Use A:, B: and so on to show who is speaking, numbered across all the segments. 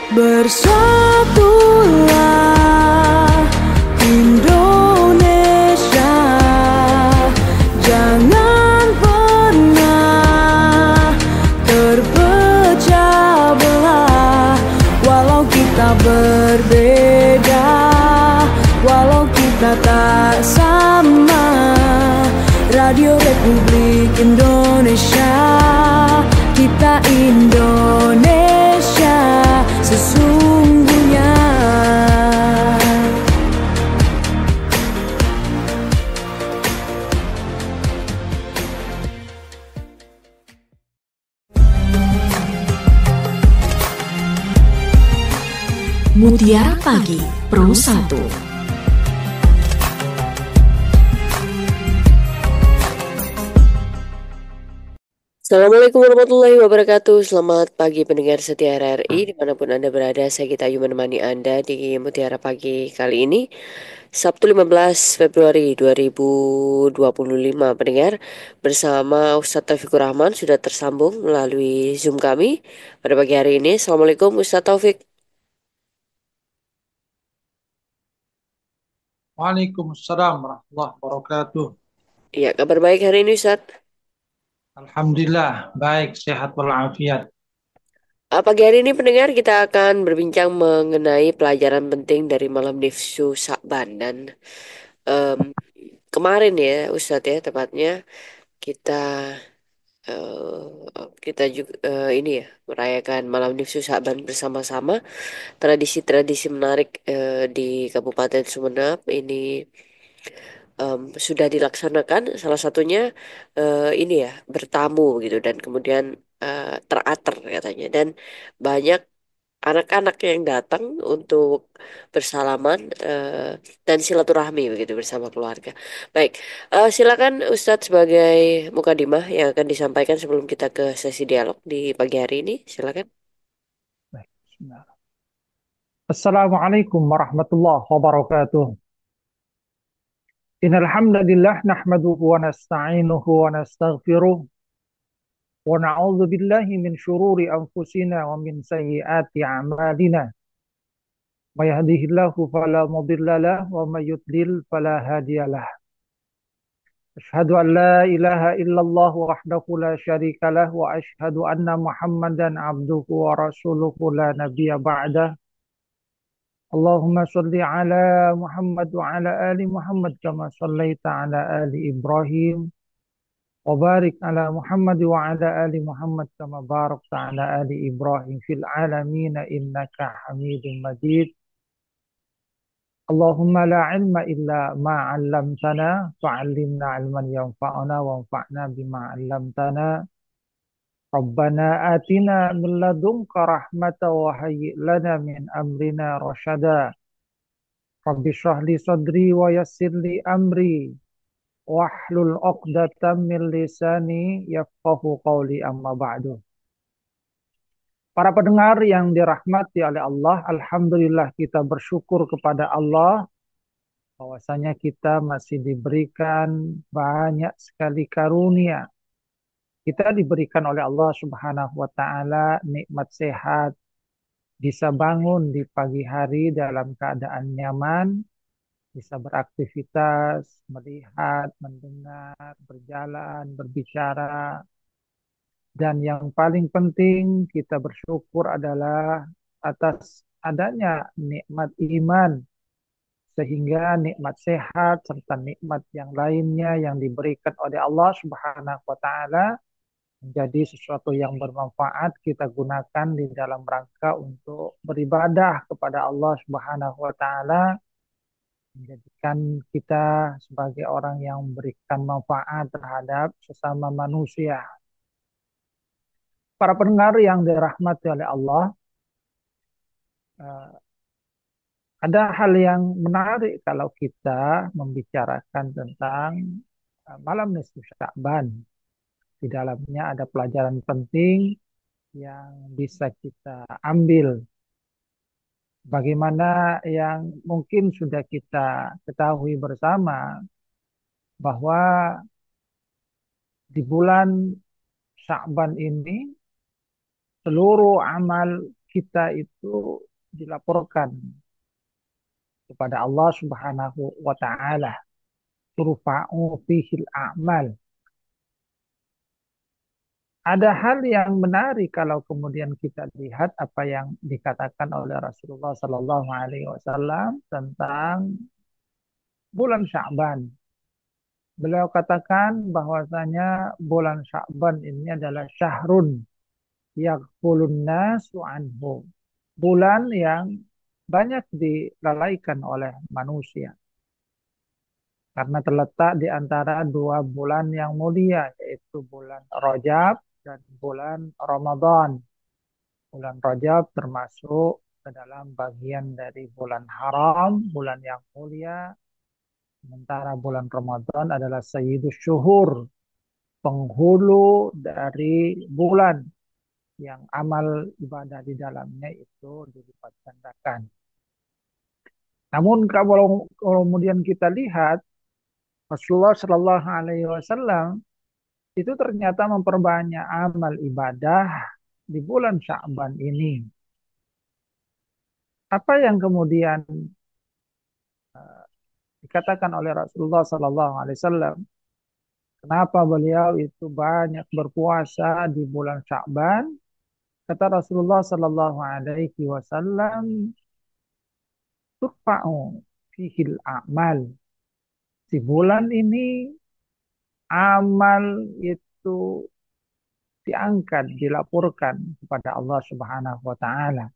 A: Bersatulah Indonesia, jangan pernah terpecah belah. Walau kita berbeda, walau kita tak sama, Radio Republik Indonesia, kita Indonesia sesungguhnya.
B: Mutiara Pagi Pro 1.
C: Assalamualaikum warahmatullahi wabarakatuh. Selamat pagi pendengar setia RRI dimanapun Anda berada. Saya Gita Ayu menemani Anda di Mutiara Pagi kali ini, Sabtu 15 Februari 2025. Pendengar, bersama Ustadz Taufikur Rahman sudah tersambung melalui Zoom kami pada pagi hari ini. Assalamualaikum Ustadz Taufik.
D: Waalaikumsalam warahmatullahi wabarakatuh.
C: Iya, kabar baik hari ini Ustadz?
D: Alhamdulillah, baik, sehat walafiat.
C: Pagi hari ini pendengar kita akan berbincang mengenai pelajaran penting dari malam nifsu Sa'ban. Dan kemarin ya Ustadz ya, tepatnya kita kita juga ini ya merayakan malam nifsu Sa'ban bersama-sama. Tradisi-tradisi menarik di Kabupaten Sumeneb ini sudah dilaksanakan. Salah satunya ini ya bertamu gitu, dan kemudian teratur katanya, dan banyak anak-anak yang datang untuk bersalaman dan silaturahmi begitu bersama keluarga. Baik, silakan Ustadz sebagai mukadimah yang akan disampaikan sebelum kita ke sesi dialog di pagi hari ini. Silakan.
D: Baik, bismillah. Assalamualaikum warahmatullahi wabarakatuh. Innal hamdalillah nahmaduhu wa nasta'inuhu wa nastaghfiruh wa na'udzu billahi min syururi anfusina wa min sayyiati a'malina. May yahdihillahu fala mudilla lahu wa may yudlil fala hadiyalah. Asyhadu an la ilaha illallah wahdahu la syarika lah wa asyhadu anna Muhammadan abduhu wa rasuluhu la nabiyya ba'dah. Allahumma salli ala Muhammad wa ala ali Muhammad kama sallaita ala ali Ibrahim wa barik ala Muhammad wa ala ali Muhammad kama barakta ala ali Ibrahim fil alamin innaka Hamidum Majid. Allahumma la ilma illa ma 'allamtana fa'allimna 'ilman yanfa'una wanfa'na bima 'allamtana. Rabbana atina min ladunka rahmatan wa hayyi' lana min amrina rasyada. Rabbi shrah li sadri wa yassir li amri wahlul 'uqdatam min lisani yafqahu qawli amma ba'du. Para pendengar yang dirahmati oleh Allah, alhamdulillah kita bersyukur kepada Allah bahwasanya kita masih diberikan banyak sekali karunia. Kita diberikan oleh Allah Subhanahu wa taala nikmat sehat, bisa bangun di pagi hari dalam keadaan nyaman, bisa beraktivitas, melihat, mendengar, berjalan, berbicara. Dan yang paling penting kita bersyukur adalah atas adanya nikmat iman, sehingga nikmat sehat serta nikmat yang lainnya yang diberikan oleh Allah Subhanahu wa taala menjadi sesuatu yang bermanfaat kita gunakan di dalam rangka untuk beribadah kepada Allah Subhanahu wa taala, menjadikan kita sebagai orang yang memberikan manfaat terhadap sesama manusia. Para pendengar yang dirahmati oleh Allah, ada hal yang menarik kalau kita membicarakan tentang malam nisfu Sya'ban. Di dalamnya ada pelajaran penting yang bisa kita ambil. Bagaimana yang mungkin sudah kita ketahui bersama bahwa di bulan Sya'ban ini seluruh amal kita itu dilaporkan kepada Allah Subhanahu wa taala, turfa'u fihil a'mal. Ada hal yang menarik kalau kemudian kita lihat apa yang dikatakan oleh Rasulullah Sallallahu Alaihi Wasallam tentang bulan Sya'ban. Beliau katakan bahwasanya bulan Sya'ban ini adalah syahrun yaghfulun nasu anhu. Bulan yang banyak dilalaikan oleh manusia karena terletak di antara dua bulan yang mulia, yaitu bulan Rajab dan bulan Ramadan. Bulan Rajab termasuk ke dalam bagian dari bulan haram, bulan yang mulia. Sementara bulan Ramadan adalah Sayyidus Syuhur, penghulu dari bulan yang amal ibadah di dalamnya itu dilipat gandakan. Namun kalau kemudian kita lihat Rasulullah Shallallahu Alaihi Wasallam itu ternyata memperbanyak amal ibadah di bulan Sya'ban ini. Apa yang kemudian dikatakan oleh Rasulullah Sallallahu Alaihi Wasallam, kenapa beliau itu banyak berpuasa di bulan Sya'ban? Kata Rasulullah Sallallahu Alaihi Wasallam, turfa'u fihil a'mal. Di bulan ini amal itu diangkat, dilaporkan kepada Allah Subhanahu wa taala.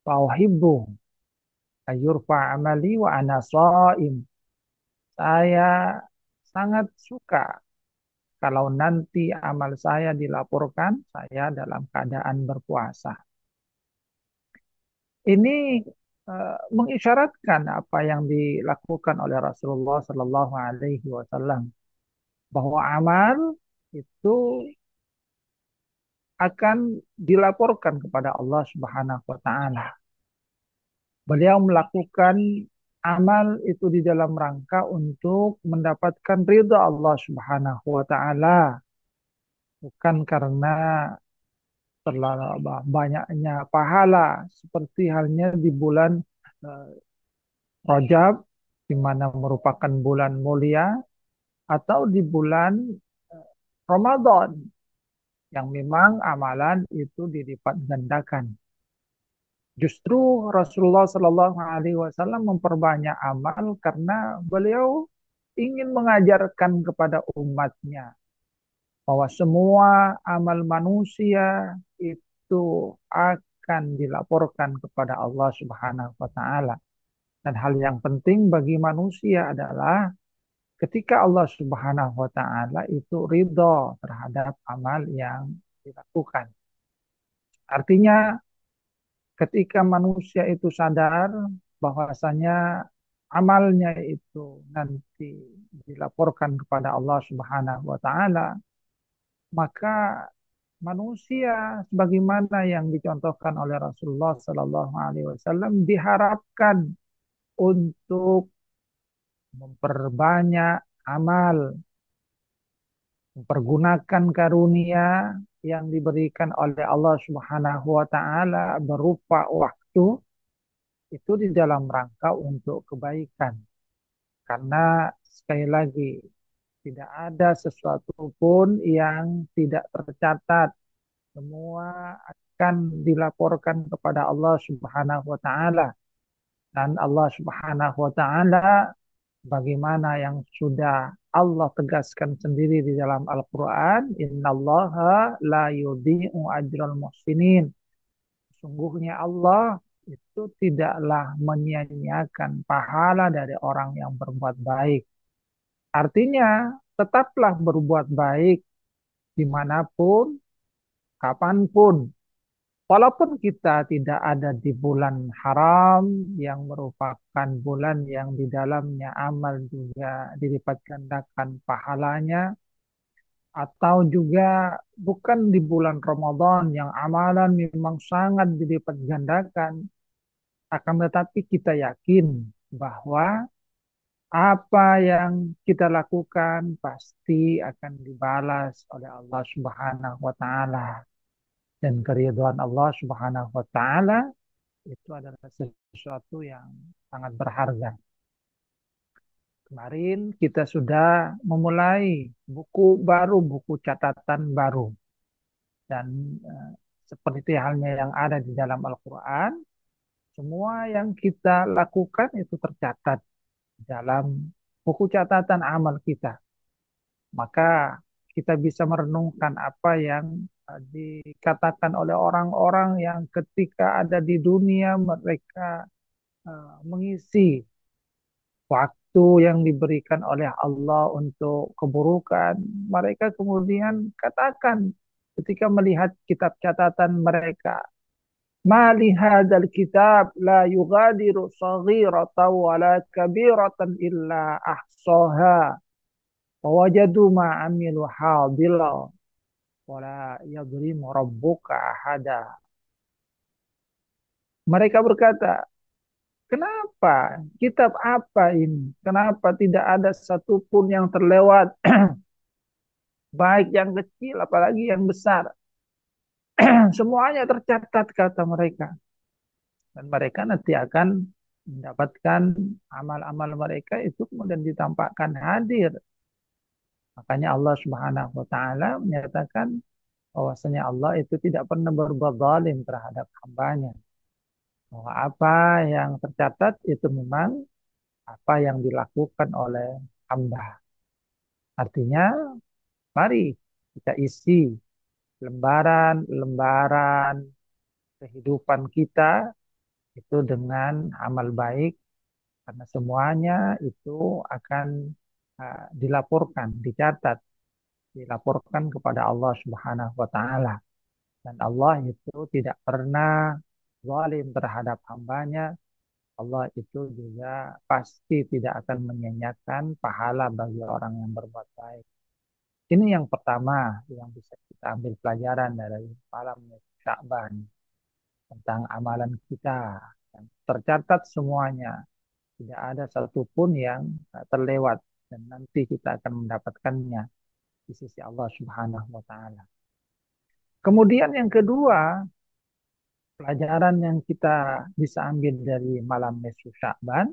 D: Fauhibbu ayurfa amali wa ana shaim. Saya sangat suka kalau nanti amal saya dilaporkan saya dalam keadaan berpuasa. Ini mengisyaratkan apa yang dilakukan oleh Rasulullah Sallallahu Alaihi Wasallam, bahwa amal itu akan dilaporkan kepada Allah Subhanahu Wa Taala. Beliau melakukan amal itu di dalam rangka untuk mendapatkan ridha Allah Subhanahu Wa Taala, bukan karena terlalu banyaknya pahala seperti halnya di bulan eh, Rajab, di mana merupakan bulan mulia, atau di bulan Ramadan yang memang amalan itu dilipat gandakan. Justru Rasulullah Shallallahu Alaihi Wasallam memperbanyak amal karena beliau ingin mengajarkan kepada umatnya bahwa semua amal manusia itu akan dilaporkan kepada Allah Subhanahu wa taala. Dan hal yang penting bagi manusia adalah ketika Allah Subhanahu wa taala itu ridho terhadap amal yang dilakukan. Artinya ketika manusia itu sadar bahwasanya amalnya itu nanti dilaporkan kepada Allah Subhanahu wa taala, maka manusia sebagaimana yang dicontohkan oleh Rasulullah Sallallahu Alaihi Wasallam diharapkan untuk memperbanyak amal, mempergunakan karunia yang diberikan oleh Allah Subhanahu wa taala berupa waktu itu di dalam rangka untuk kebaikan. Karena sekali lagi tidak ada sesuatu pun yang tidak tercatat. Semua akan dilaporkan kepada Allah Subhanahu wa taala. Dan Allah Subhanahu wa taala bagaimana yang sudah Allah tegaskan sendiri di dalam Al-Qur'an, innallaha la yudhi'u ajral muhsinin. Sungguhnya Allah itu tidaklah menyia-nyiakan pahala dari orang yang berbuat baik. Artinya, tetaplah berbuat baik dimanapun, kapanpun. Walaupun kita tidak ada di bulan haram yang merupakan bulan yang di dalamnya amal juga dilipat gandakan pahalanya, atau juga bukan di bulan Ramadan yang amalan memang sangat dilipat gandakan, akan tetapi kita yakin bahwa apa yang kita lakukan pasti akan dibalas oleh Allah Subhanahu wa taala. Dan keridhaan Allah Subhanahu wa taala itu adalah sesuatu yang sangat berharga. Kemarin kita sudah memulai buku baru, buku catatan baru. Dan seperti halnya yang ada di dalam Al-Quran, semua yang kita lakukan itu tercatat dalam buku catatan amal kita. Maka kita bisa merenungkan apa yang dikatakan oleh orang-orang yang ketika ada di dunia mereka mengisi waktu yang diberikan oleh Allah untuk keburukan. Mereka kemudian katakan ketika melihat kitab catatan mereka, "Ma li hadzal kitab la yughadiru saghiratan wala kabiratan illa ahsaha wa wajadu ma amilu hadira wala yadhlimu rabbuka ahada." Mereka berkata, kenapa? Kitab apa ini? Kenapa tidak ada satupun yang terlewat? Baik yang kecil, apalagi yang besar. Semuanya tercatat, kata mereka. Dan mereka nanti akan mendapatkan amal-amal mereka itu kemudian ditampakkan hadir. Makanya Allah Subhanahu wa taala menyatakan bahwasanya Allah itu tidak pernah berbuat zalim terhadap hambanya. Bahwa apa yang tercatat itu memang apa yang dilakukan oleh hamba. Artinya, mari kita isi lembaran-lembaran kehidupan kita itu dengan amal baik, karena semuanya itu akan dilaporkan, dicatat, dilaporkan kepada Allah Subhanahu wa taala. Dan Allah itu tidak pernah zalim terhadap hambanya. Allah itu juga pasti tidak akan menyanyiakan pahala bagi orang yang berbuat baik. Ini yang pertama yang bisa kita ambil pelajaran dari malam Sya'ban tentang amalan kita. Yang tercatat semuanya, tidak ada satupun yang terlewat dan nanti kita akan mendapatkannya di sisi Allah Subhanahu wa taala. Kemudian yang kedua, pelajaran yang kita bisa ambil dari malam nisfu Sya'ban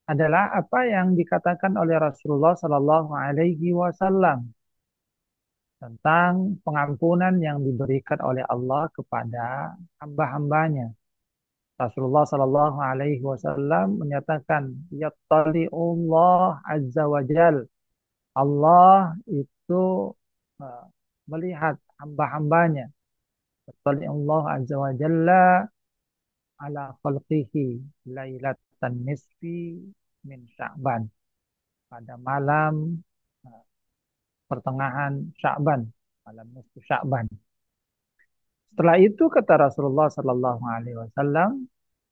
D: adalah apa yang dikatakan oleh Rasulullah Sallallahu Alaihi Wasallam tentang pengampunan yang diberikan oleh Allah kepada hamba-hambanya. Rasulullah Sallallahu Alaihi Wasallam menyatakan, "Yattali'ullah Azza wa Jal." Allah itu uh, melihat hamba-hambanya. Yattali'ullah Azza wa Jalla ala khalqihi lailatan nisfi min Sya'ban. Pada malam pertengahan Sya'ban, malam nisfu Sya'ban. Setelah itu kata Rasulullah sallallahu alaihi wasallam,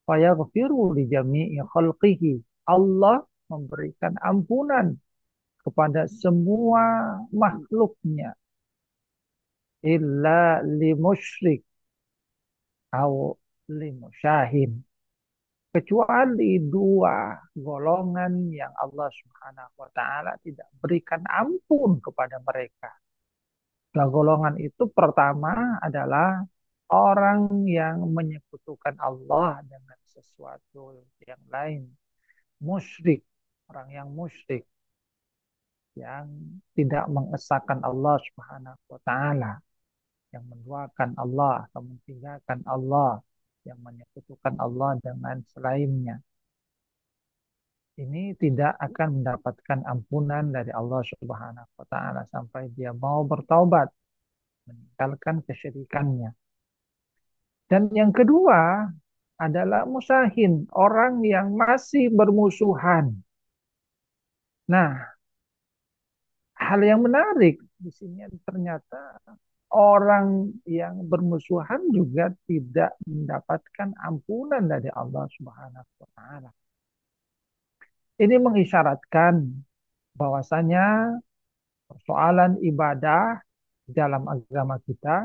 D: "Fayaghfiru li jami'i khalqihi." Allah memberikan ampunan kepada semua makhluknya, illa li musyrik atau li musyahin, kecuali dua golongan yang Allah Subhanahu wa taala tidak berikan ampun kepada mereka. Dua golongan itu pertama adalah orang yang menyekutukan Allah dengan sesuatu yang lain. Musyrik, orang yang musyrik, yang tidak mengesahkan Allah Subhanahu wa taala, yang menduakan Allah atau mentinggalkan Allah, yang menyekutukan Allah dengan selainnya. Ini tidak akan mendapatkan ampunan dari Allah Subhanahu wa taala sampai dia mau bertaubat, meninggalkan kesyirikannya. Dan yang kedua adalah musahin, orang yang masih bermusuhan. Nah, hal yang menarik di sini ternyata orang yang bermusuhan juga tidak mendapatkan ampunan dari Allah Subhanahu wa taala. Ini mengisyaratkan bahwasanya persoalan ibadah dalam agama kita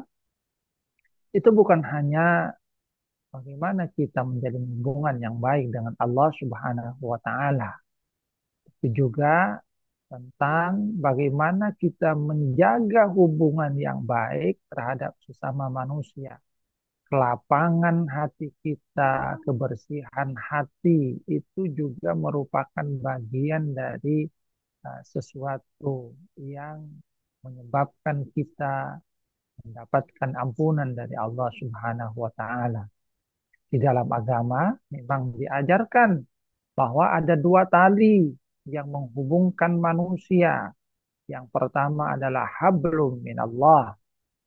D: itu bukan hanya bagaimana kita menjalin hubungan yang baik dengan Allah Subhanahu wa taala, tapi juga tentang bagaimana kita menjaga hubungan yang baik terhadap sesama manusia. Kelapangan hati kita, kebersihan hati itu juga merupakan bagian dari sesuatu yang menyebabkan kita mendapatkan ampunan dari Allah Subhanahu wa taala. Di dalam agama memang diajarkan bahwa ada dua tali yang menghubungkan manusia. Yang pertama adalah hablum minallah,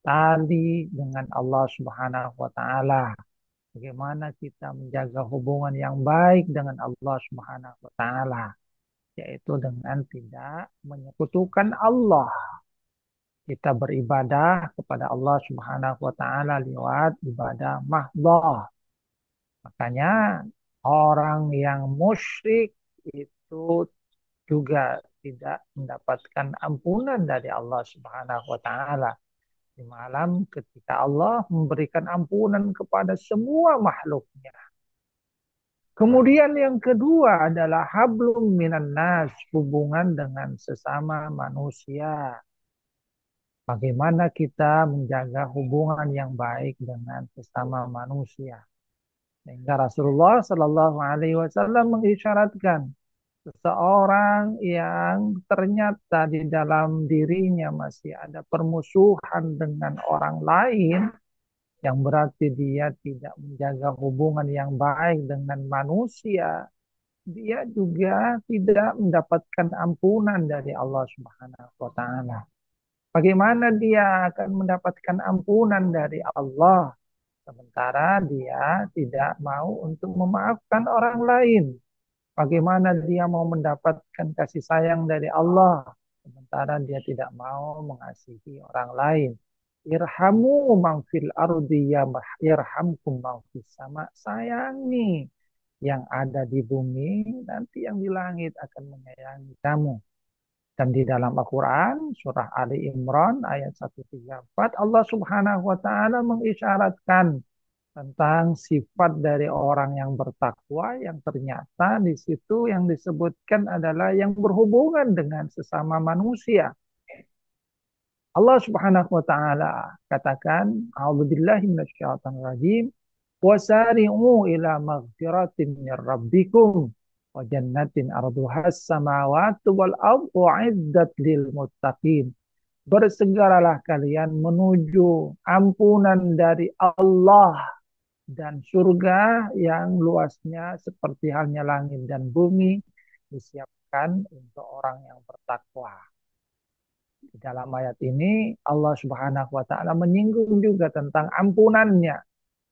D: tali dengan Allah Subhanahu wa taala. Bagaimana kita menjaga hubungan yang baik dengan Allah Subhanahu wa taala, yaitu dengan tidak menyekutukan Allah. Kita beribadah kepada Allah Subhanahu wa taala lewat ibadah mahdhah. Makanya orang yang musyrik itu juga tidak mendapatkan ampunan dari Allah Subhanahu wa taala. Di malam ketika Allah memberikan ampunan kepada semua makhluknya. Kemudian yang kedua adalah hablum minan nas, hubungan dengan sesama manusia. Bagaimana kita menjaga hubungan yang baik dengan sesama manusia. Sehingga Rasulullah Shallallahu Alaihi Wasallam mengisyaratkan seseorang yang ternyata di dalam dirinya masih ada permusuhan dengan orang lain, yang berarti dia tidak menjaga hubungan yang baik dengan manusia, dia juga tidak mendapatkan ampunan dari Allah Subhanahu wa taala. Bagaimana dia akan mendapatkan ampunan dari Allah sementara dia tidak mau untuk memaafkan orang lain? Bagaimana dia mau mendapatkan kasih sayang dari Allah sementara dia tidak mau mengasihi orang lain? Irhamu man fil ardi yarhamkum man fis sama. Sayangi yang ada di bumi, nanti yang di langit akan menyayangi kamu. Dan di dalam Al-Quran, surah Ali Imran ayat 134, Allah Subhanahu wa taala mengisyaratkan tentang sifat dari orang yang bertakwa, yang ternyata di situ yang disebutkan adalah yang berhubungan dengan sesama manusia. Allah Subhanahu wa taala katakan, a'udzubillahi minasyaitonir rajim, wasari'u ila maghfiratin min rabbikum wa jannatin arduhas samawati wal ardu uiddat lil muttaqin. Bersegeralah kalian menuju ampunan dari Allah dan surga yang luasnya seperti halnya langit dan bumi disiapkan untuk orang yang bertakwa. Di dalam ayat ini Allah Subhanahu wa taala menyinggung juga tentang ampunannya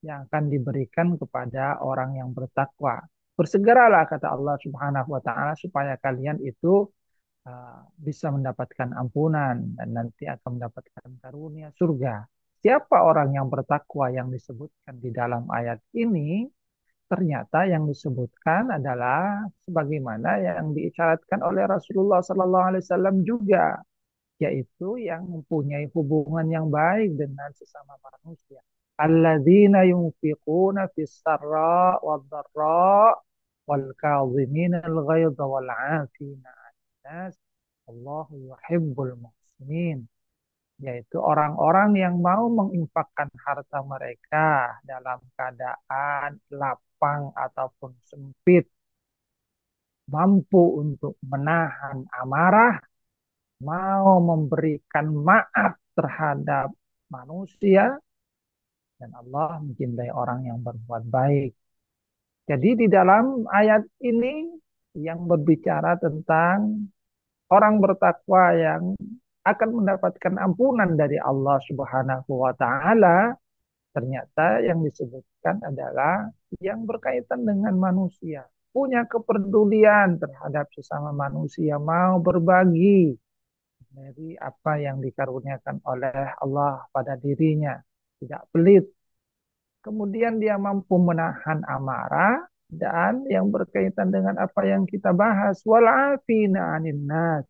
D: yang akan diberikan kepada orang yang bertakwa. Bersegeralah kata Allah Subhanahu wa taala supaya kalian itu bisa mendapatkan ampunan dan nanti akan mendapatkan karunia surga. Siapa orang yang bertakwa yang disebutkan di dalam ayat ini? Ternyata yang disebutkan adalah sebagaimana yang diisyaratkan oleh Rasulullah Sallallahu Alaihi Wasallam juga, yaitu yang mempunyai hubungan yang baik dengan sesama manusia. Alladzina yunfiquna fis sarra wad dharra wal kadhimina al ghaidha wal 'afina 'anil nas wallahu yuhibbul muhsinin, yaitu orang-orang yang mau menginfakkan harta mereka dalam keadaan lapang ataupun sempit, mampu untuk menahan amarah, mau memberikan maaf terhadap manusia, dan Allah mencintai orang yang berbuat baik. Jadi di dalam ayat ini yang berbicara tentang orang bertakwa yang akan mendapatkan ampunan dari Allah Subhanahu wa taala, ternyata yang disebutkan adalah yang berkaitan dengan manusia, punya kepedulian terhadap sesama manusia, mau berbagi dari apa yang dikaruniakan oleh Allah pada dirinya, tidak pelit. Kemudian dia mampu menahan amarah dan yang berkaitan dengan apa yang kita bahas, wal'afina 'anil nas.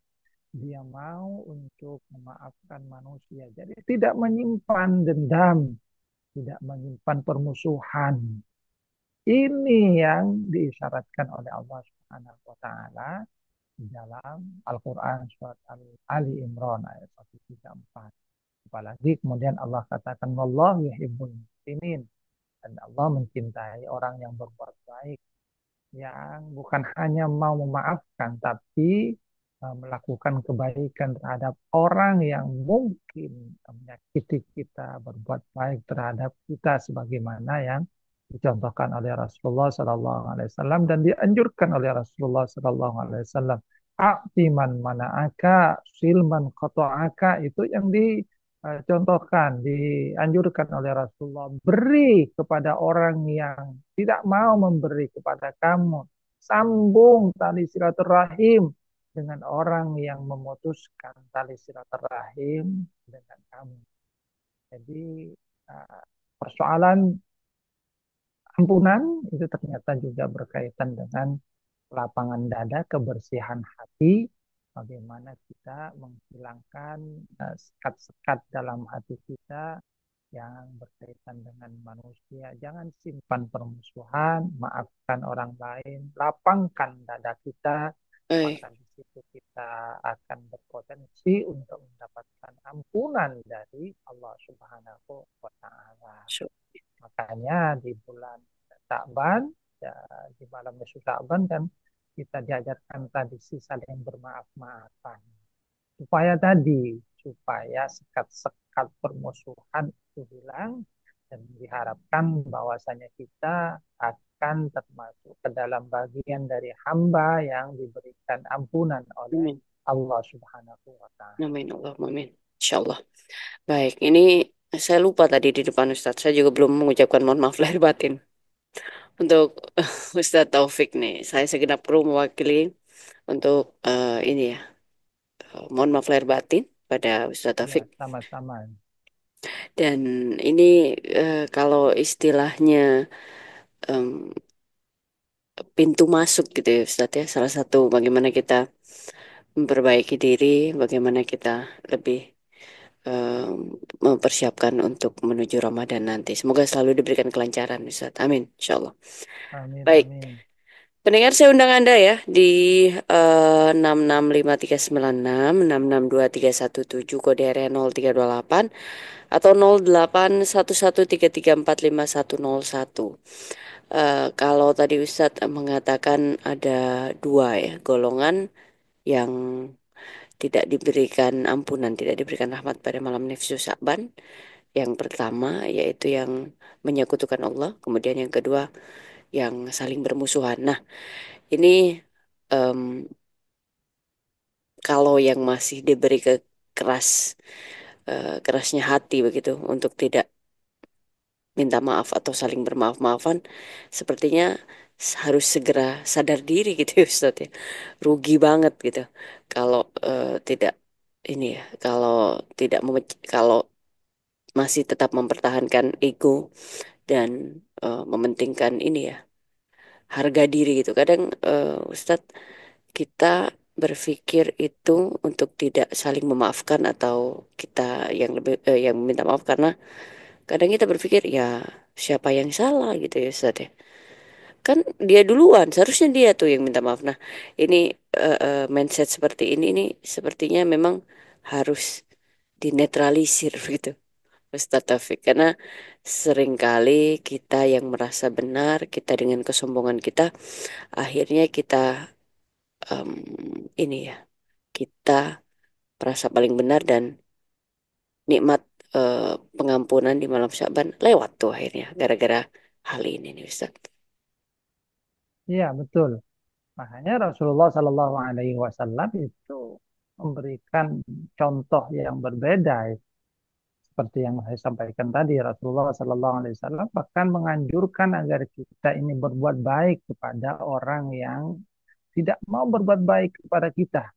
D: Dia mau untuk memaafkan manusia. Jadi tidak menyimpan dendam, tidak menyimpan permusuhan. Ini yang diisyaratkan oleh Allah Subhanahu wa taala di dalam Al-Quran surat Ali Imran ayat 134. Apalagi kemudian Allah katakan wallahu yuhibbul muhsinin, dan Allah mencintai orang yang berbuat baik, yang bukan hanya mau memaafkan tapi melakukan kebaikan terhadap orang yang mungkin menyakiti kita, berbuat baik terhadap kita sebagaimana yang dicontohkan oleh Rasulullah Sallallahu Alaihi Wasallam dan dianjurkan oleh Rasulullah Sallallahu Alaihi Wasallam. A'timan mana'aka silman qata'aka, itu yang dicontohkan, dianjurkan oleh Rasulullah. Beri kepada orang yang tidak mau memberi kepada kamu. Sambung tali silaturahim dengan orang yang memutuskan tali silaturahim dengan kamu. Jadi persoalan ampunan itu ternyata juga berkaitan dengan lapangan dada, kebersihan hati, bagaimana kita menghilangkan sekat-sekat dalam hati kita yang berkaitan dengan manusia. Jangan simpan permusuhan, maafkan orang lain, lapangkan dada kita,
C: Eh,
D: maka di situ kita akan berpotensi untuk mendapatkan ampunan dari Allah Subhanahu wa Ta'ala.
C: so-
D: Makanya di bulan Sya'ban, ya, di malam nisfu Sya'ban kan kita diajarkan tradisi saling bermaaf-maafan. Supaya sekat-sekat permusuhan itu hilang dan diharapkan bahwasanya kita akan termasuk ke dalam bagian dari hamba yang diberikan ampunan oleh
C: Amin.
D: Allah Subhanahu wa Ta'ala.
C: Amin. Allah, amin. Insya Allah. Baik, ini saya lupa tadi di depan Ustadz. Saya juga belum mengucapkan mohon maaf lahir batin. Untuk Ustadz Taufik nih, saya segenap kru mewakili untuk ini ya, mohon maaf lahir batin pada Ustadz
D: Ya,
C: Taufik.
D: sama-sama.
C: Dan ini kalau istilahnya em, pintu masuk gitu ya Ustadz ya, salah satu bagaimana kita memperbaiki diri, bagaimana kita lebih em, mempersiapkan untuk menuju Ramadan nanti. Semoga selalu diberikan kelancaran Ustadz. Amin, insya Allah.
D: Amin,
C: Baik,
D: amin.
C: pendengar saya undang Anda ya di 665396, 662317 kode area 0328 atau 081133451101. Kalau tadi Ustadz mengatakan ada dua ya golongan yang tidak diberikan ampunan, tidak diberikan rahmat pada malam nifsu Sa'ban. Yang pertama yaitu yang menyekutukan Allah, kemudian yang kedua yang saling bermusuhan. Nah, ini em, kalau yang masih diberi keras kerasnya hati begitu untuk tidak minta maaf atau saling bermaaf-maafan, sepertinya harus segera sadar diri gitu ya Ustaz ya. Rugi banget gitu kalau tidak ini ya, kalau tidak kalau masih tetap mempertahankan ego dan mementingkan ini ya, harga diri gitu. Kadang Ustadz kita berpikir itu untuk tidak saling memaafkan atau kita yang lebih yang meminta maaf karena kadang kita berpikir ya siapa yang salah gitu ya Ustaz ya. Kan dia duluan, seharusnya dia tuh yang minta maaf. Nah, ini mindset seperti ini sepertinya memang harus dinetralisir gitu. Ustaz Taufik, karena seringkali kita yang merasa benar, kita dengan kesombongan kita, akhirnya kita em, ini ya, kita merasa paling benar dan nikmat pengampunan di malam Syaban lewat tuh akhirnya gara-gara hal ini nih Ustaz.
D: Iya, betul. Makanya Rasulullah Shallallahu Alaihi Wasallam itu memberikan contoh yang berbeda. Seperti yang saya sampaikan tadi, Rasulullah Shallallahu Alaihi Wasallam bahkan menganjurkan agar kita ini berbuat baik kepada orang yang tidak mau berbuat baik kepada kita.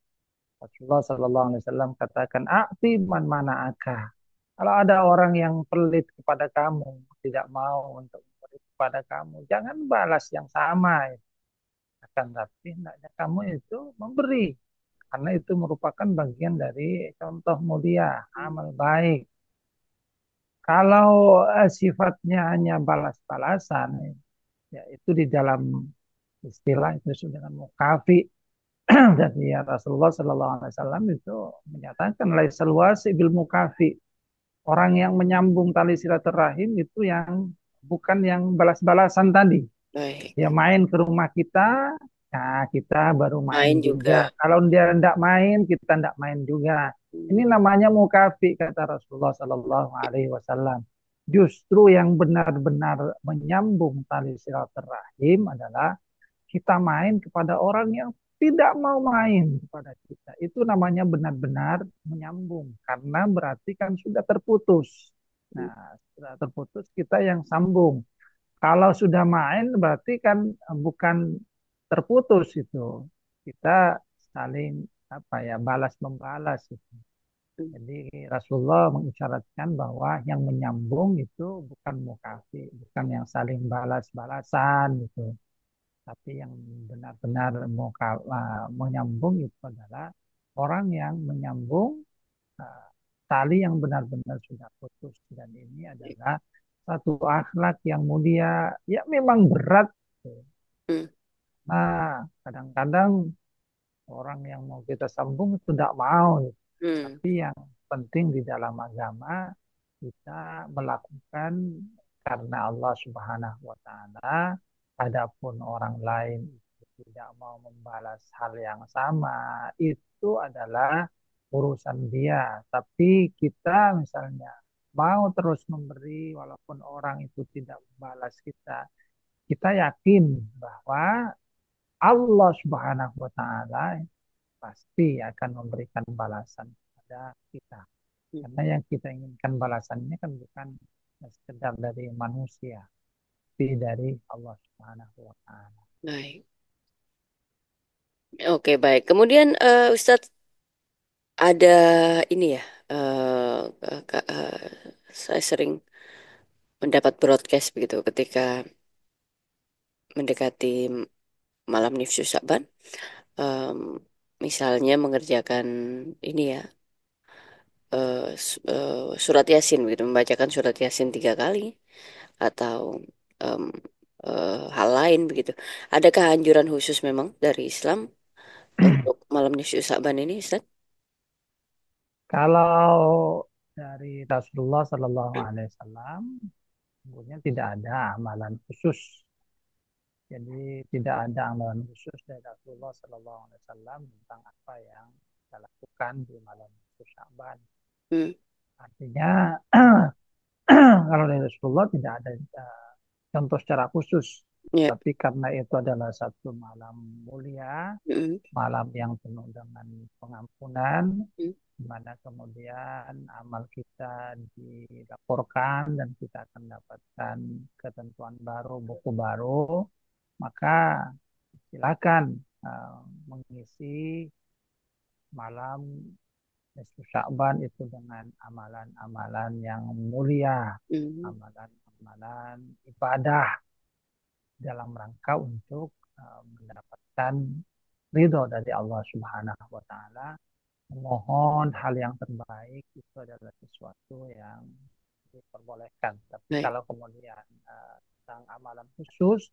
D: Rasulullah Shallallahu Alaihi Wasallam katakan, "A'ti man mana'aka." Kalau ada orang yang pelit kepada kamu, tidak mau untuk memberi kepada kamu, jangan balas yang sama. Akan tapi hendaknya kamu itu memberi, karena itu merupakan bagian dari contoh mulia, amal baik. Kalau sifatnya hanya balas-balasan, ya itu di dalam istilah itu disebut dengan mukafi, Jadi ya Rasulullah Sallallahu Alaihi Wasallam itu menyatakan laisal wasi bil mukafi. Orang yang menyambung tali silaturahim itu yang bukan yang balas-balasan tadi.
C: Baik.
D: Dia main ke rumah kita, nah kita baru
C: Main
D: main
C: juga.
D: juga. Kalau dia tidak main, kita tidak main juga. Ini
C: Hmm.
D: namanya mukafi kata Rasulullah Sallallahu Alaihi Wasallam. Justru yang benar-benar menyambung tali silaturahim adalah kita main kepada orang yang tidak mau main kepada kita. Itu namanya benar-benar menyambung. Karena berarti kan sudah terputus. Nah, sudah terputus kita yang sambung. Kalau sudah main berarti kan bukan terputus itu. Kita saling apa ya balas membalas itu. Jadi Rasulullah mengisyaratkan bahwa yang menyambung itu bukan mukafi, bukan yang saling balas-balasan gitu. Tapi yang benar-benar menyambung itu adalah orang yang menyambung uh, tali yang benar-benar sudah putus. Dan ini adalah satu akhlak yang mulia. Ya memang berat.
C: Hmm.
D: Nah, kadang-kadang orang yang mau kita sambung itu tidak mau.
C: Hmm.
D: Tapi yang penting di dalam agama kita melakukan karena Allah Subhanahu wa taala. Adapun orang lain itu tidak mau membalas hal yang sama, itu adalah urusan dia. Tapi kita misalnya mau terus memberi walaupun orang itu tidak membalas kita, kita yakin bahwa Allah Subhanahu wa taala pasti akan memberikan balasan kepada kita. Karena yang kita inginkan balasannya kan bukan sekedar dari manusia, tapi dari Allah Subhanahu wa taala.
C: Baik. Oke, baik. Kemudian Ustadz ada ini ya, saya sering mendapat broadcast begitu ketika mendekati malam nifsu Sya'ban. Em, Misalnya mengerjakan ini ya, surat Yasin begitu, membacakan surat Yasin 3 kali atau em, hal lain begitu. Adakah anjuran khusus memang dari Islam untuk malam nifsu Sya'ban ini, Ustaz?
D: Kalau dari Rasulullah Shallallahu Alaihi Wasallam, sebenarnya tidak ada amalan khusus. Jadi tidak ada amalan khusus dari Rasulullah Shallallahu Alaihi Wasallam tentang apa yang kita lakukan di malam Sya'ban.
C: Hmm.
D: Artinya kalau dari Rasulullah tidak ada contoh secara khusus.
C: Ya.
D: Tapi karena itu adalah satu malam mulia,
C: Hmm.
D: malam yang penuh dengan pengampunan,
C: Hmm.
D: di mana kemudian amal kita dilaporkan dan kita akan mendapatkan ketentuan baru, buku baru, maka silakan mengisi malam Nisfu Sya'ban itu dengan amalan-amalan yang mulia,
C: Hmm.
D: amalan-amalan ibadah dalam rangka untuk mendapatkan ridho dari Allah Subhanahu wa taala. Memohon hal yang terbaik itu adalah sesuatu yang diperbolehkan. Tapi
C: Baik.
D: kalau kemudian tentang amalan khusus,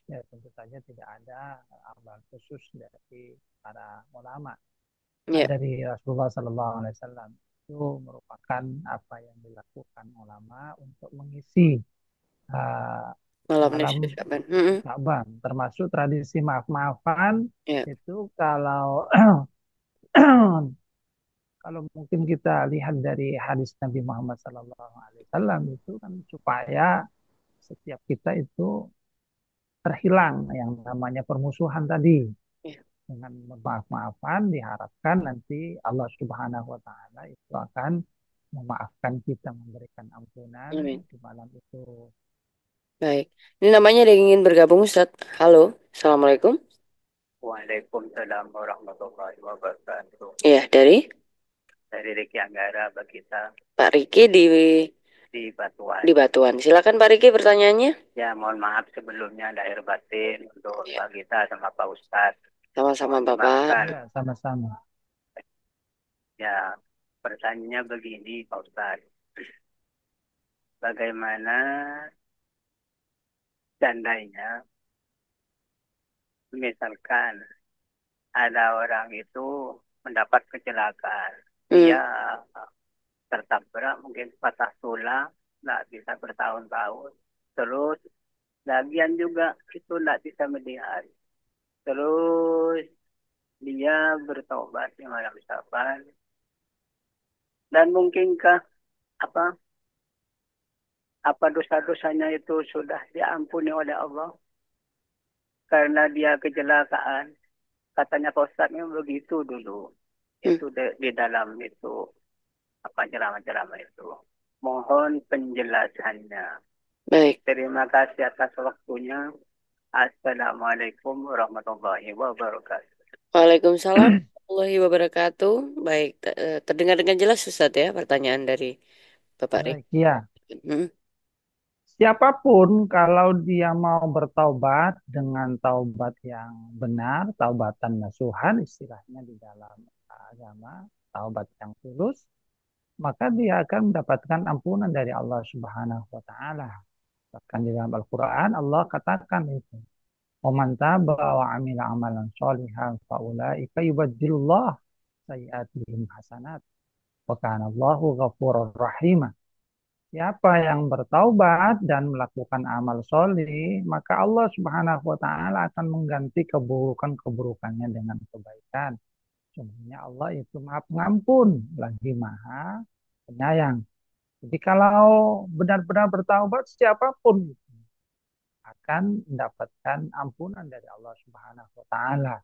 D: ya tentu saja tidak ada amalan khusus dari para ulama.
C: Ya.
D: Dari Rasulullah Sallallahu Alaihi Wasallam itu merupakan apa yang dilakukan ulama untuk mengisi uh,
C: Malam nifsu
D: malam
C: Sya'ban. Hmm.
D: Sa'ban, termasuk tradisi maaf-maafan
C: Ya.
D: itu kalau kalau mungkin kita lihat dari hadis Nabi Muhammad SAW itu kan supaya setiap kita itu terhilang yang namanya permusuhan tadi.
C: Ya.
D: Dengan maaf-maafan diharapkan nanti Allah Subhanahu wa taala itu akan memaafkan kita, memberikan ampunan
C: Amin.
D: di malam itu.
C: Baik. Ini namanya ada yang ingin bergabung, Ustaz. Halo. Assalamualaikum.
E: Waalaikumsalam warahmatullahi wabarakatuh.
C: Iya,
E: Dari Riki Anggara Bagita
C: Pak Riki
E: di Batuan.
C: di Batuan. Silakan Pak Riki pertanyaannya.
E: Ya, mohon maaf sebelumnya lahir batin untuk
C: Ya.
E: Pak Gita sama Pak Ustadz.
C: Sama-sama
E: Mohon
C: Bapak.
E: dimaafkan.
D: Ya, sama-sama.
E: Ya, pertanyaannya begini Pak Ustadz. Bagaimana seandainya misalkan ada orang itu mendapat kecelakaan.
C: Hmm.
E: Dia tertabrak, mungkin patah tulang, nggak bisa bertahun-tahun. Terus lagian juga itu nggak bisa melihat. Terus dia bertobat di malam Syaban. Dan mungkinkah apa apa dosa-dosanya itu sudah diampuni oleh Allah karena dia kecelakaan. Katanya Pak Ustadz memang begitu dulu.
C: Hmm.
E: Itu di dalam itu apa ceramah-ceramah itu. Mohon penjelasannya.
C: Baik.
E: Terima kasih atas waktunya. Assalamualaikum warahmatullahi wabarakatuh.
C: Waalaikumsalam warahmatullahi wabarakatuh. Baik, terdengar dengan jelas Ustaz ya pertanyaan dari Bapak Rik.
D: Baik, ya.
C: Hmm.
D: Siapapun kalau dia mau bertaubat dengan taubat yang benar, taubatan nasuhan istilahnya di dalam agama, taubat yang tulus, maka dia akan mendapatkan ampunan dari Allah Subhanahu wa taala. Bahkan di dalam Al-Qur'an Allah katakan itu. "Waman taba wa amila amalan sholihan faulaika yubaddilullah sayiatihim hasanat. Wa kana Allahu ghafurur rahim." Siapa yang bertaubat dan melakukan amal soleh, maka Allah Subhanahu wa Ta'ala akan mengganti keburukan-keburukannya dengan kebaikan. Sebenarnya Allah itu Maha Pengampun, lagi Maha Penyayang. Jadi kalau benar-benar bertaubat, siapapun akan mendapatkan ampunan dari Allah Subhanahu wa Ta'ala.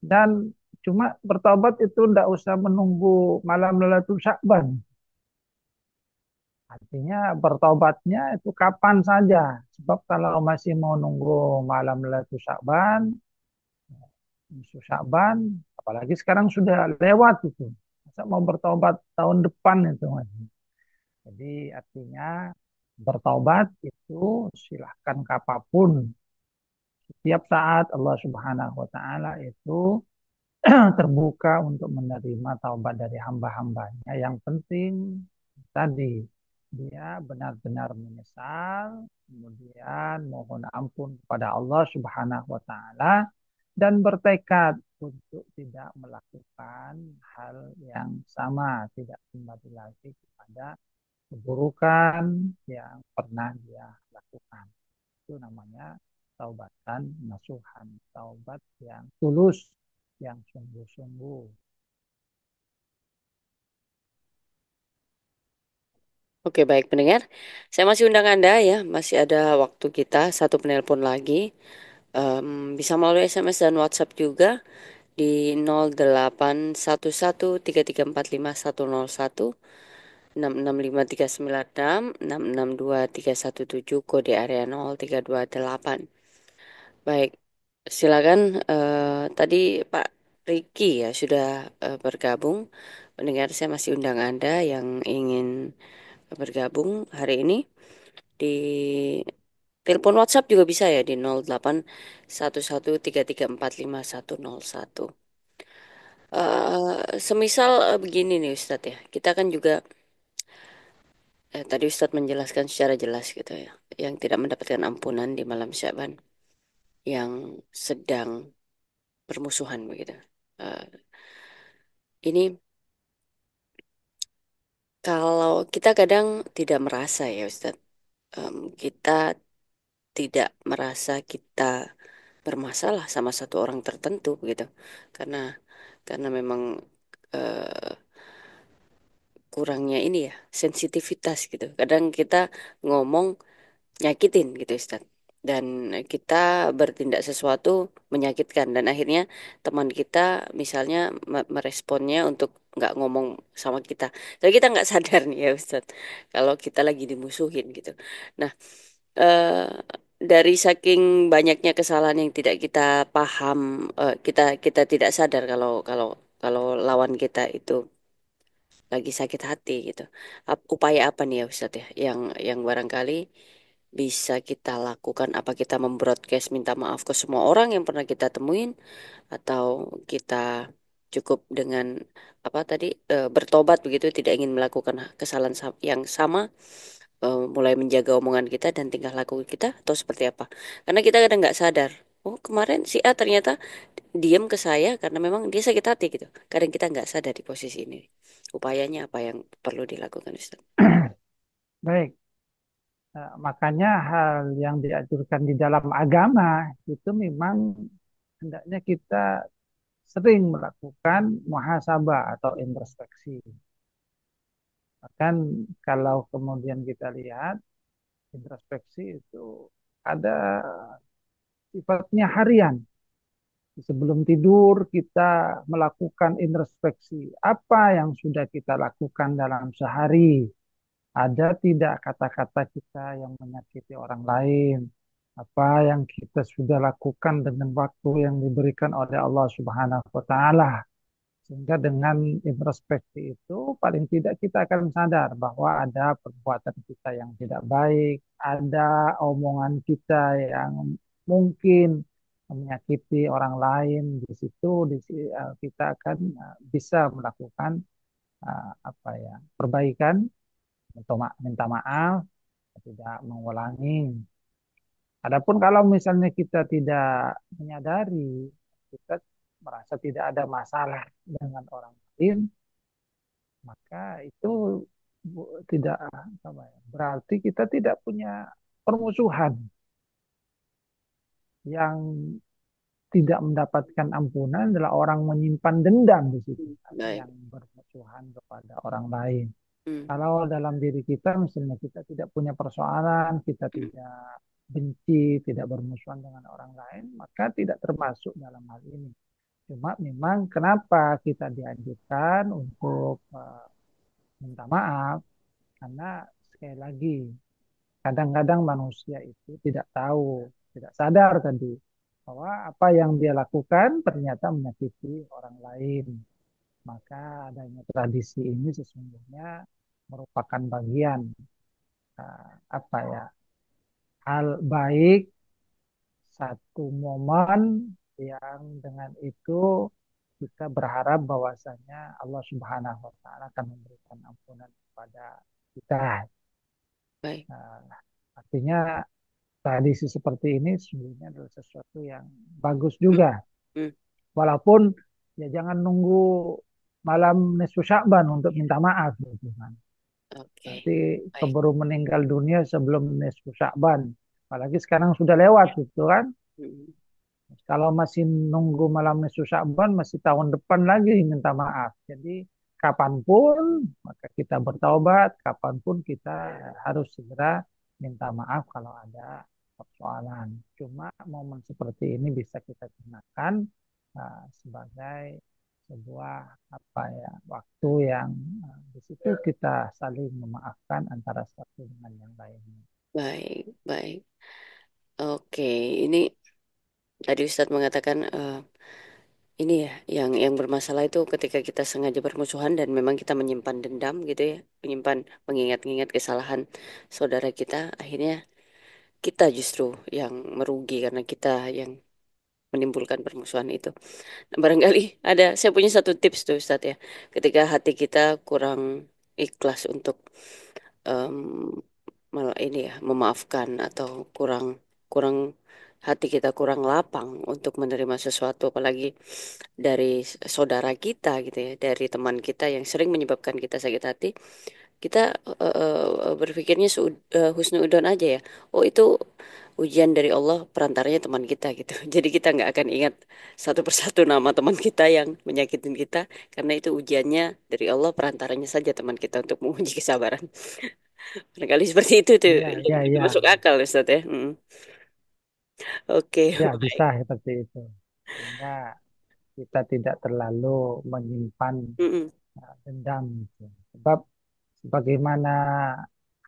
D: Dan cuma bertaubat itu tidak usah menunggu malam Lailatul Sya'ban. Artinya bertobatnya itu kapan saja. Sebab kalau masih mau nunggu malam Lailatul Sya'ban, nisfu Sya'ban, apalagi sekarang sudah lewat itu. Masa mau bertobat tahun depan itu Mas. Jadi artinya bertobat itu silahkan kapanpun. Setiap saat Allah Subhanahu wa taala itu terbuka untuk menerima taubat dari hamba-hambanya. Yang penting tadi dia benar-benar menyesal, kemudian mohon ampun kepada Allah Subhanahu wa taala dan bertekad untuk tidak melakukan hal yang sama, tidak kembali lagi kepada keburukan yang pernah dia lakukan. Itu namanya taubatan nasuhan, taubat yang tulus, yang sungguh-sungguh.
C: Oke, baik pendengar. Saya masih undang Anda ya, masih ada waktu kita satu penelpon lagi. Bisa melalui SMS dan WhatsApp juga di 0811334511 66536 kode area 0328. Baik, silakan. Tadi Pak Riki ya sudah bergabung. Mendengar saya masih undang Anda yang ingin bergabung hari ini di telepon WhatsApp juga bisa ya di 081133451101. Semisal begini nih Ustadz ya, kita kan juga tadi Ustadz menjelaskan secara jelas gitu ya, yang tidak mendapatkan ampunan di malam Syaban, yang sedang bermusuhan begitu. Eh, ini kalau kita kadang tidak merasa ya Ustadz, kita tidak merasa kita bermasalah sama satu orang tertentu begitu, karena memang eh, kurangnya ini ya sensitivitas gitu. Kadang kita ngomong nyakitin gitu Ustaz. Dan kita bertindak sesuatu menyakitkan dan akhirnya teman kita misalnya meresponnya untuk nggak ngomong sama kita. Tapi kita nggak sadar nih ya Ustaz, kalau kita lagi dimusuhin gitu. Nah, eh, dari saking banyaknya kesalahan yang tidak kita paham, kita kita tidak sadar kalau kalau lawan kita itu lagi sakit hati gitu. Upaya apa nih ya Ustadz ya yang barangkali bisa kita lakukan, apa kita membroadcast minta maaf ke semua orang yang pernah kita temuin, atau kita cukup dengan apa tadi bertobat begitu, tidak ingin melakukan kesalahan yang sama, mulai menjaga omongan kita dan tingkah laku kita, atau seperti apa? Karena kita kadang nggak sadar. oh kemarin si A ternyata diam ke saya karena memang dia sakit hati gitu. Kadang kita nggak sadar di posisi ini. Upayanya apa yang perlu dilakukan, Ustaz?
D: Baik, makanya hal yang diaturkan di dalam agama itu memang hendaknya kita sering melakukan muhasabah atau introspeksi. Bahkan kalau kemudian kita lihat introspeksi itu ada sifatnya harian. Sebelum tidur kita melakukan introspeksi. Apa yang sudah kita lakukan dalam sehari? Ada tidak kata-kata kita yang menyakiti orang lain? Apa yang kita sudah lakukan dengan waktu yang diberikan oleh Allah Subhanahu wa taala? Sehingga dengan introspeksi itu paling tidak kita akan sadar bahwa ada perbuatan kita yang tidak baik, ada omongan kita yang mungkin menyakiti orang lain. Di situ kita akan bisa melakukan apa ya, perbaikan, minta maaf, tidak mengulangi. Adapun kalau misalnya kita tidak menyadari, kita merasa tidak ada masalah dengan orang lain, maka itu tidak apa ya, berarti kita tidak punya permusuhan yang tidak mendapatkan ampunan adalah orang menyimpan dendam di situ,
C: Baik.
D: yang bermusuhan kepada orang lain.
C: Hmm.
D: Kalau dalam diri kita misalnya kita tidak punya persoalan, kita tidak benci, tidak bermusuhan dengan orang lain, maka tidak termasuk dalam hal ini. Cuma memang kenapa kita dianjurkan untuk minta maaf, karena sekali lagi kadang-kadang manusia itu tidak tahu, tidak sadar tadi bahwa apa yang dia lakukan ternyata menyakiti orang lain. Maka adanya tradisi ini sesungguhnya merupakan bagian apa ya, hal baik, satu momen yang dengan itu kita berharap bahwasanya Allah Subhanahu wa taala akan memberikan ampunan kepada kita.
C: Baik.
D: Nah, artinya tradisi seperti ini sebenarnya adalah sesuatu yang bagus
C: Hmm.
D: juga.
C: Hmm.
D: Walaupun ya jangan nunggu malam nisfu Sya'ban untuk minta maaf gitu kan.
C: Oke.
D: Nanti
C: Baik.
D: keburu meninggal dunia sebelum nisfu Sya'ban. Apalagi sekarang sudah lewat gitu kan.
C: Hmm.
D: Kalau masih nunggu malam nisfu Sya'ban masih tahun depan lagi minta maaf. Jadi kapanpun maka kita bertaubat, kapanpun kita harus segera minta maaf kalau ada persoalan. Cuma momen seperti ini bisa kita gunakan sebagai sebuah apa ya, waktu yang di situ kita saling memaafkan antara satu dengan yang lainnya.
C: Baik. Baik. Oke, ini tadi Ustadz mengatakan ini ya, yang bermasalah itu ketika kita sengaja bermusuhan dan memang kita menyimpan dendam gitu ya, menyimpan mengingat-ingat kesalahan saudara kita, akhirnya kita justru yang merugi karena kita yang menimbulkan permusuhan itu. Nah, barangkali saya punya satu tips tuh Ustadz ya, ketika hati kita kurang ikhlas untuk em, ini ya memaafkan atau kurang kurang hati kita kurang lapang untuk menerima sesuatu apalagi dari saudara kita gitu ya, dari teman kita yang sering menyebabkan kita sakit hati, kita berpikirnya husnudzon aja ya. Oh itu ujian dari Allah, perantaranya teman kita gitu. Jadi kita nggak akan ingat satu persatu nama teman kita yang menyakitin kita, karena itu ujiannya dari Allah, perantaranya saja teman kita untuk menguji kesabaran. Barangkali seperti itu tuh,
D: Iya, iya,
C: itu
D: iya.
C: masuk akal Ustaz ya. Mm. Oke,
D: Ya, bisa
C: baik.
D: seperti itu. Sehingga kita tidak terlalu menyimpan
C: Mm-mm.
D: dendam gitu. Sebab sebagaimana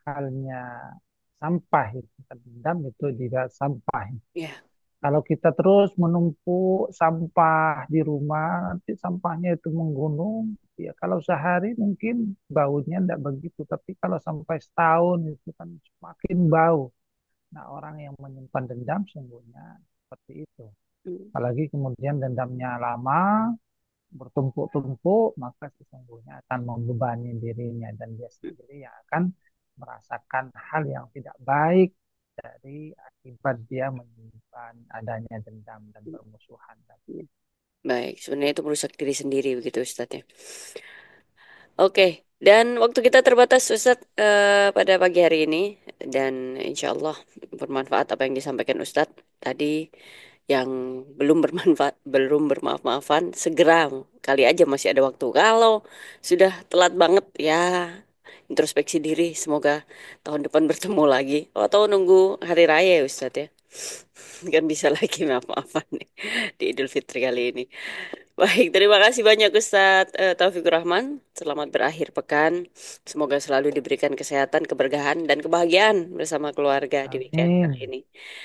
D: halnya sampah itu, kan, dendam itu juga sampah.
C: Ya,
D: Kalau kita terus menumpuk sampah di rumah, nanti sampahnya itu menggunung. Ya, kalau sehari mungkin baunya tidak begitu, tapi kalau sampai setahun itu kan semakin bau. Nah, orang yang menyimpan dendam sungguhnya seperti itu.
C: mm,
D: Apalagi kemudian dendamnya lama, bertumpuk-tumpuk, maka sesungguhnya akan membebani dirinya dan dia
C: mm.
D: sendiri yang akan merasakan hal yang tidak baik dari akibat dia menyimpan menyebabkan adanya dendam dan permusuhan.
C: Baik, sebenarnya itu merusak diri sendiri begitu Ustadz ya. Oke, dan waktu kita terbatas Ustadz pada pagi hari ini dan insya Allah bermanfaat apa yang disampaikan Ustadz tadi. Yang belum bermanfaat, belum bermaaf-maafan, segera kali aja masih ada waktu. Kalau sudah telat banget ya introspeksi diri, semoga tahun depan bertemu lagi. Atau nunggu hari raya ya Ustadz ya. Kan bisa lagi maaf-maafan nih di Idul Fitri kali ini. Baik, terima kasih banyak Ustadz Taufikur Rahman. Selamat berakhir pekan. Semoga selalu diberikan kesehatan, keberkahan, dan kebahagiaan bersama keluarga di weekend kali
D: Amin.
C: ini.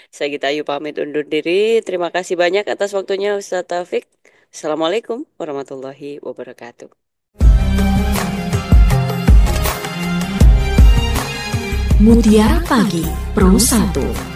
C: Saya Gita Ayu pamit undur diri. Terima kasih banyak atas waktunya Ustadz Taufik. Assalamualaikum warahmatullahi wabarakatuh.
B: Mutiara Pagi Pro 1.